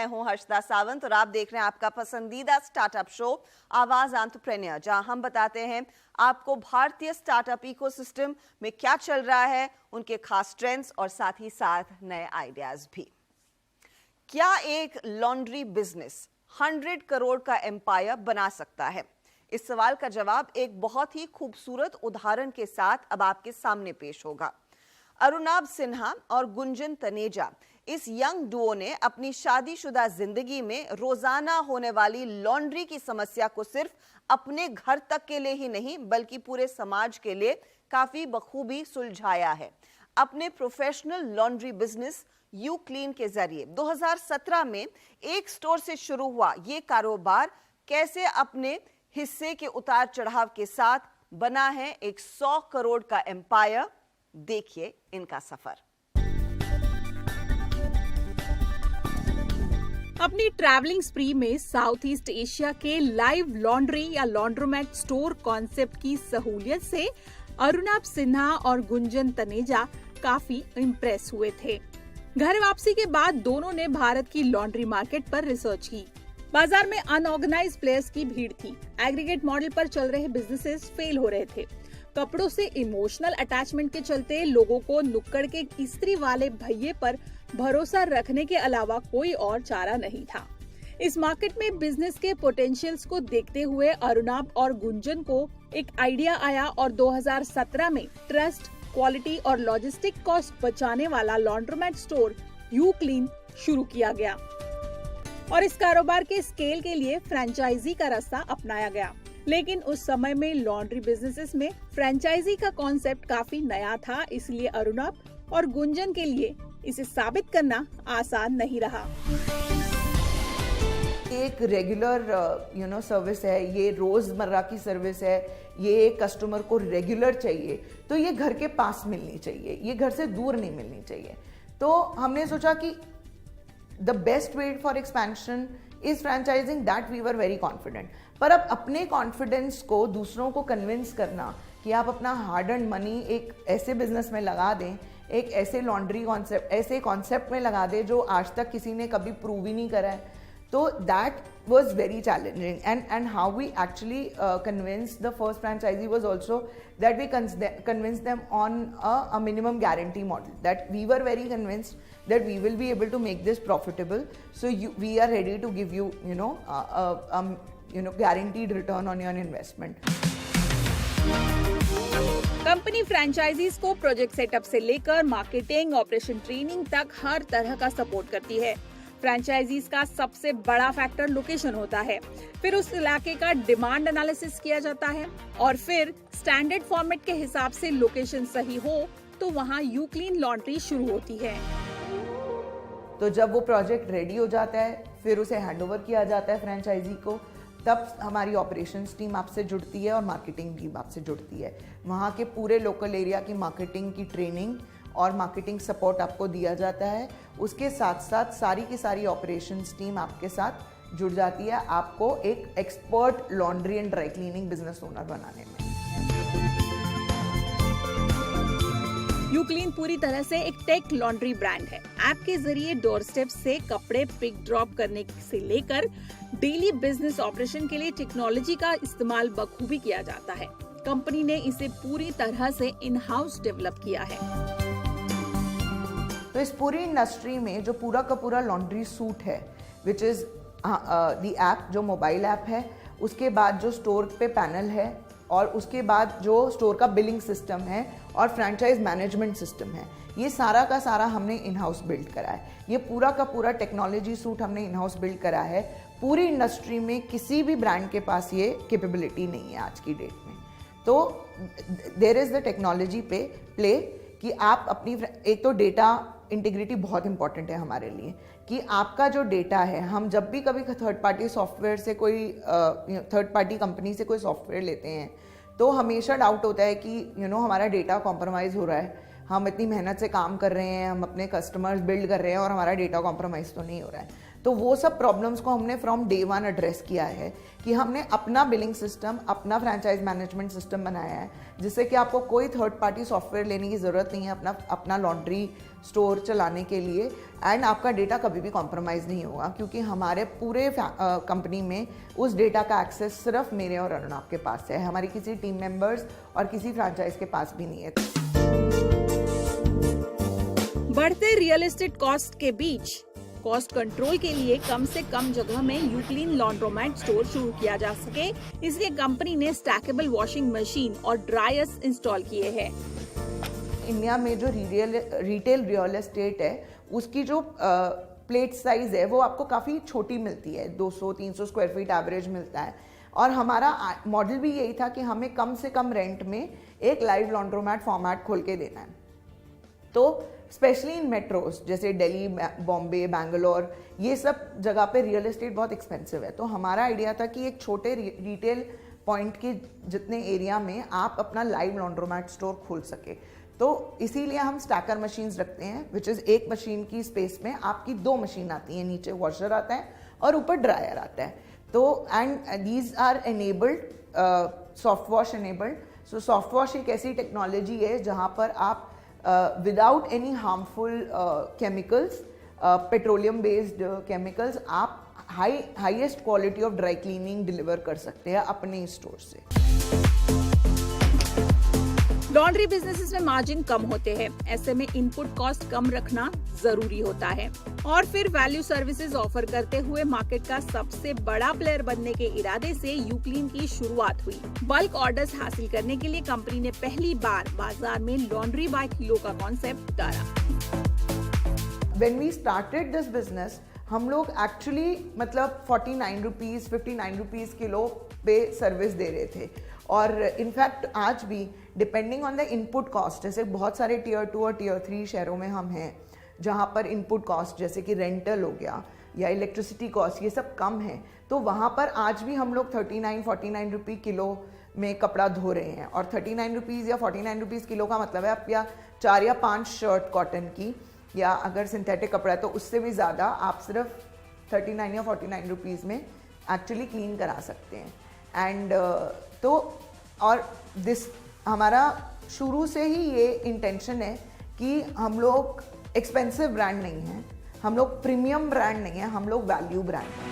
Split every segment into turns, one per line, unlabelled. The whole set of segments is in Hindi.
मैं हूं हर्षदा सावंत और आप देख रहे हैं आपका पसंदीदा स्टार्टअप शो आवाज एंटरप्रेन्योर, जहां हम बताते हैं आपको भारतीय स्टार्टअप इकोसिस्टम में क्या चल रहा है, उनके खास ट्रेंड्स और साथ ही साथ नए आइडियाज भी। क्या एक लॉन्ड्री बिजनेस 100 करोड़ का एम्पायर बना सकता है? इस सवाल का जवाब एक बहुत ही खूबसूरत उदाहरण के साथ अब आपके सामने पेश होगा। अरुणाभ सिन्हा और गुंजन तनेजा, इस यंग डुओ ने अपनी शादीशुदा जिंदगी में रोजाना होने वाली लॉन्ड्री की समस्या को सिर्फ अपने घर तक के लिए ही नहीं बल्कि पूरे समाज के लिए काफी बखूबी सुलझाया है। अपने professional laundry business you clean के जरिए 2017 में एक स्टोर से शुरू हुआ ये कारोबार कैसे अपने हिस्से के उतार चढ़ाव के साथ बना है एक 100 करोड़ का एम्पायर। देखिए इनका सफर।
अपनी ट्रैवलिंग स्प्री में साउथ ईस्ट एशिया के लाइव लॉन्ड्री या लॉन्ड्रोमेट स्टोर कॉन्सेप्ट की सहूलियत से अरुणाभ सिन्हा और गुंजन तनेजा काफी इम्प्रेस हुए थे। घर वापसी के बाद दोनों ने भारत की लॉन्ड्री मार्केट पर रिसर्च की। बाजार में अनऑर्गेनाइज्ड प्लेयर्स की भीड़ थी। एग्रीगेट मॉडल पर चल रहे बिजनेसेस फेल हो रहे थे। कपड़ों से इमोशनल अटैचमेंट के चलते लोगों को नुक्कड़ के इस्त्री वाले भैये पर भरोसा रखने के अलावा कोई और चारा नहीं था। इस मार्केट में बिजनेस के पोटेंशियल्स को देखते हुए अरुणाभ और गुंजन को एक आइडिया आया और 2017 में ट्रस्ट, क्वालिटी और लॉजिस्टिक कॉस्ट बचाने वाला लॉन्ड्रोमेट स्टोर यू क्लीन शुरू किया गया और इस कारोबार के स्केल के लिए फ्रेंचाइजी का रास्ता अपनाया गया। लेकिन उस समय में लॉन्ड्री बिजनेसेस में फ्रेंचाइजी का कॉन्सेप्ट काफी नया था, इसलिए अरुणाभ और गुंजन के लिए इसे साबित करना आसान नहीं रहा।
एक रेगुलर सर्विस है, ये रोजमर्रा की सर्विस है, ये कस्टमर को रेगुलर चाहिए तो ये घर के पास मिलनी चाहिए, ये घर से दूर नहीं मिलनी चाहिए। तो हमने सोचा कि the best way for expansion is franchising, that we were very confident. पर अब अपने कॉन्फिडेंस को दूसरों को कन्विंस करना कि आप अपना हार्ड अर्न मनी एक ऐसे बिजनेस में लगा दें, एक ऐसे लॉन्ड्री कॉन्सेप्ट, ऐसे कॉन्सेप्ट में लगा दें जो आज तक किसी ने कभी प्रूव ही नहीं करा है, तो that was very challenging. And how we actually convinced the first franchisee was also that we convinced them on a minimum guarantee model, that we were very convinced that we will be able to make this profitable, so we are ready to give you guaranteed return on your investment.
Company franchises को प्रोजेक्ट सेटअप से लेकर मार्केटिंग, ऑपरेशन, ट्रेनिंग तक हर तरह का सपोर्ट करती है। फ्रेंचाइजीज का सबसे बड़ा फैक्टर लोकेशन होता है, फिर उस इलाके का डिमांड एनालिसिस किया जाता है और फिर स्टैंडर्ड फॉर्मेट के हिसाब से लोकेशन सही हो तो वहाँ यू क्लीन लॉन्ड्री शुरू होती है।
तो जब वो प्रोजेक्ट रेडी हो जाता है फिर उसे हैंडओवर किया जाता है फ्रेंचाइजी को, तब हमारी ऑपरेशंस टीम आपसे जुड़ती है और मार्केटिंग टीम आपसे जुड़ती है। वहाँ के पूरे लोकल एरिया की मार्केटिंग की ट्रेनिंग और मार्केटिंग सपोर्ट आपको दिया जाता है। उसके साथ साथ सारी की सारी ऑपरेशंस टीम आपके साथ जुड़ जाती है आपको एक expert laundry and dry cleaning business owner बनाने में।
यू क्लीन पूरी तरह से एक टेक लॉन्ड्री ब्रांड है। ऐप के जरिए डोर स्टेप से कपड़े पिक ड्रॉप करने से लेकर डेली बिजनेस ऑपरेशन के लिए टेक्नोलॉजी का इस्तेमाल बखूबी किया जाता है। कंपनी ने इसे पूरी तरह से इन हाउस डेवलप किया है।
तो इस पूरी इंडस्ट्री में जो पूरा का पूरा लॉन्ड्री सूट है, विच इज़ द ऐप, जो मोबाइल ऐप है, उसके बाद जो स्टोर पे पैनल है और उसके बाद जो स्टोर का बिलिंग सिस्टम है और फ्रेंचाइज मैनेजमेंट सिस्टम है, ये सारा का सारा हमने इन हाउस बिल्ड करा है। ये पूरा का पूरा टेक्नोलॉजी सूट हमने इन हाउस बिल्ड करा है। पूरी इंडस्ट्री में किसी भी ब्रांड के पास ये कैपेबिलिटी नहीं है आज की डेट में। तो देयर इज़ द टेक्नोलॉजी पे प्ले कि आप अपनी, एक तो डेटा इंटीग्रिटी बहुत इंपॉर्टेंट है हमारे लिए, कि आपका जो डेटा है, हम जब भी कभी थर्ड पार्टी सॉफ्टवेयर से कोई थर्ड पार्टी कंपनी से कोई सॉफ्टवेयर लेते हैं तो हमेशा डाउट होता है कि हमारा डेटा कॉम्प्रोमाइज़ हो रहा है। हम इतनी मेहनत से काम कर रहे हैं, हम अपने कस्टमर्स बिल्ड कर रहे हैं और हमारा डेटा कॉम्प्रोमाइज़ तो नहीं हो रहा है। तो वो सब प्रॉब्लम्स को हमने फ्रॉम डे वन एड्रेस किया है कि हमने अपना बिलिंग सिस्टम, अपना फ्रेंचाइज मैनेजमेंट सिस्टम बनाया है, जिससे कि आपको कोई थर्ड पार्टी सॉफ्टवेयर लेने की ज़रूरत नहीं है अपना लॉन्ड्री स्टोर चलाने के लिए, एंड आपका डेटा कभी भी कॉम्प्रोमाइज़ नहीं होगा, क्योंकि हमारे पूरे कंपनी में उस डेटा का एक्सेस सिर्फ मेरे और अरुणाब के पास है, हमारी किसी टीम मेंबर्स और किसी फ्रेंचाइज के पास भी नहीं है।
बढ़ते रियल एस्टेट कॉस्ट के बीच कॉस्ट कंट्रोल के लिए कम से कम जगह में यूक्लीन लॉन्ड्रोमैट स्टोर शुरू किया जा सके, इसलिए कंपनी ने स्टैकेबल वॉशिंग मशीन और ड्रायर्स इंस्टॉल किए हैं।
इंडिया में जो रिटेल रियल एस्टेट है उसकी जो प्लेट साइज है वो आपको काफ़ी छोटी मिलती है, 200-300 स्क्वायर फीट एवरेज मिलता है, और हमारा मॉडल भी यही था कि हमें कम से कम रेंट में एक लाइव लॉन्ड्रोमैट फॉर्मेट खोल के देना है। तो स्पेशली इन मेट्रोज जैसे दिल्ली, बॉम्बे, बैंगलोर, ये सब जगह पे रियल एस्टेट बहुत एक्सपेंसिव है, तो हमारा आइडिया था कि एक छोटे रिटेल पॉइंट के जितने एरिया में आप अपना लाइव लॉन्ड्रोमैट स्टोर खोल सके। तो इसीलिए हम स्टैकर मशीन्स रखते हैं, विच इज़ एक मशीन की स्पेस में आपकी 2 मशीन आती हैं, नीचे वॉशर आता है और ऊपर ड्रायर आता है। तो and these are enabled, soft wash enabled. So soft wash एक ऐसी टेक्नोलॉजी है जहाँ पर आप without any harmful chemicals, petroleum based chemicals, आप highest quality of dry cleaning deliver कर सकते हैं अपने स्टोर से।
लॉन्ड्री बिजनेसेस में मार्जिन कम होते हैं, ऐसे में इनपुट कॉस्ट कम रखना जरूरी होता है, और फिर वैल्यू सर्विसेज ऑफर करते हुए मार्केट का सबसे बड़ा प्लेयर बनने के इरादे से यूक्लीन की शुरुआत हुई। बल्क ऑर्डर्स हासिल करने के लिए कंपनी ने पहली बार बाजार में लॉन्ड्री बाय किलो का कॉन्सेप्ट उतारा।
When we started this business, हम लोग एक्चुअली मतलब 49 रुपीज़ 59 रुपीज़ किलो पे सर्विस दे रहे थे, और इनफैक्ट आज भी depending on the input cost, जैसे बहुत सारे टियर 2 और टियर 3 शहरों में हम हैं जहाँ पर इनपुट कॉस्ट जैसे कि रेंटल हो गया या इलेक्ट्रिसिटी कॉस्ट, ये सब कम है, तो वहाँ पर आज भी हम लोग 39-49 रुपये किलो में कपड़ा धो रहे हैं। और 39 रुपीज़ या 49 रुपीज़ किलो का मतलब है आप या 4 या 5 शर्ट कॉटन की, या अगर सिंथेटिक कपड़ा है तो उससे भी ज़्यादा आप सिर्फ 39 या 49 रुपीज़ में एक्चुअली क्लीन करा सकते हैं। एंड तो और दिस हमारा शुरू से ही ये इंटेंशन है कि हम लोग एक्सपेंसिव ब्रांड नहीं हैं, हम लोग प्रीमियम ब्रांड नहीं हैं, हम लोग वैल्यू ब्रांड हैं।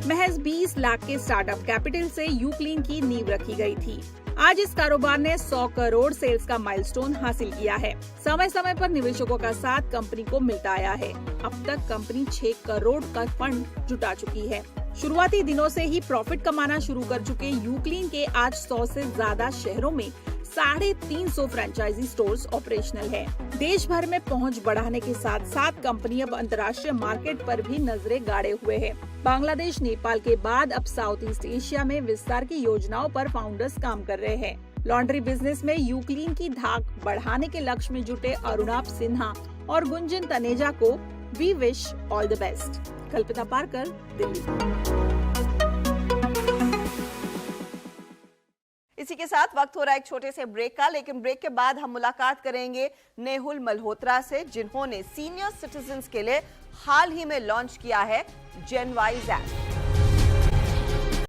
महज 20 लाख के स्टार्टअप कैपिटल से यूक्लीन की नींव रखी गई थी। आज इस कारोबार ने 100 करोड़ सेल्स का माइलस्टोन हासिल किया है। समय समय पर निवेशकों का साथ कंपनी को मिलता आया है। अब तक कंपनी 6 करोड़ का फंड जुटा चुकी है। शुरुआती दिनों से ही प्रॉफिट कमाना शुरू कर चुके यूक्लीन के आज 100 से ज्यादा शहरों में 350 फ्रेंचाइजी स्टोर्स ऑपरेशनल है। देश भर में पहुंच बढ़ाने के साथ साथ कंपनी अब अंतर्राष्ट्रीय मार्केट पर भी नजरें गाड़े हुए है। बांग्लादेश, नेपाल के बाद अब साउथ ईस्ट एशिया में विस्तार की योजनाओं पर फाउंडर्स काम कर रहे हैं। लॉन्ड्री बिजनेस में यूक्लीन की धाक बढ़ाने के लक्ष्य में जुटे अरुणाब सिन्हा और गुंजन तनेजा को we wish all the best. Kalpita Parkar, Delhi.
इसी के साथ वक्त हो रहा है एक छोटे से ब्रेक का, लेकिन ब्रेक के बाद हम मुलाकात करेंगे नेहुल मल्होत्रा से, जिन्होंने सीनियर सिटीजन्स के लिए हाल ही में लॉन्च किया है जेनवाइज ऐप।